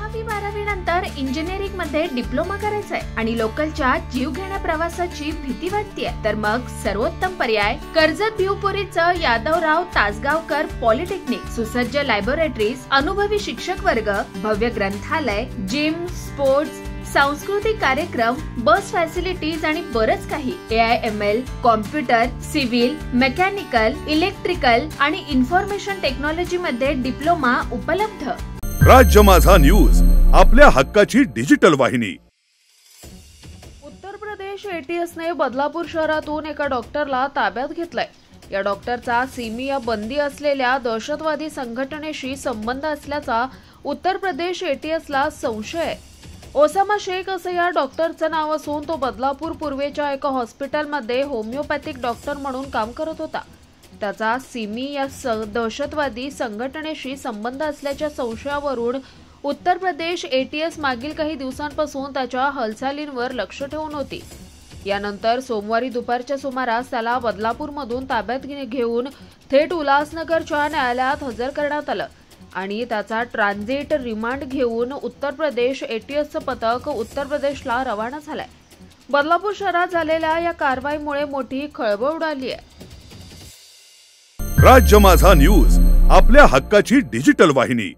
10वी-12वी नंतर इंजिनिअरिंग मध्ये डिप्लोमा करायचंय आणि लोकलच्या जीवघेण्या प्रवासाची भीती वाटतेय, तर मग सर्वोत्तम पर्याय कर्जत भिवपुरीचं यादवराव तासगावकर पॉलिटेक्निक. सुसज्ज लॅबोरेटरीज, अनुभवी शिक्षक वर्ग, भव्य ग्रंथालय, जिम, स्पोर्ट्स, सांस्कृतिक कार्यक्रम, बस फॅसिलिटीज आणि बरंच काही. AIML, computer, civil, mechanical, electrical आणि इन्फॉर्मेशन टेक्नॉलॉजी मध्ये डिप्लोमा उपलब्ध. राज्य माझा न्यूज, आपल्या हक्काची डिजिटल वाहिनी. उत्तर प्रदेश ATSने बदलापूर शहरातून एका डॉक्टरला ताब्यात घेतलाय. या डॉक्टरचा सिमी या बंदी असलेल्या दहशतवादी संघटनेशी संबंध असल्याचा उत्तर प्रदेश ATSला संशय आहे. ओसामा शेख असं या डॉक्टरचं नाव असून तो बदलापूर पूर्वेच्या एका हॉस्पिटलमध्ये होमिओपॅथिक डॉक्टर म्हणून काम करत होता. त्याचा सिमी या दहशतवादी संघटनेशी संबंध असल्याच्या संशयावरून उत्तर प्रदेश ATS मागील काही दिवसांपासून त्याच्या हालचालींवर लक्ष ठेवून होती. यानंतर सोमवारी दुपारच्या सुमारास त्याला बदलापूरमधून ताब्यात घेऊन थेट उल्हासनगरच्या न्यायालयात हजर करण्यात आलं आणि त्याचा ट्रान्झिट रिमांड घेऊन उत्तर प्रदेश ATSचं पथक उत्तर प्रदेशला रवाना झालंय. बदलापूर शहरात झालेल्या या कारवाईमुळे मोठी खळबळ उडाली आहे. राज्य माझा न्यूज, आपल्या हक्काची डिजिटल वाहिनी.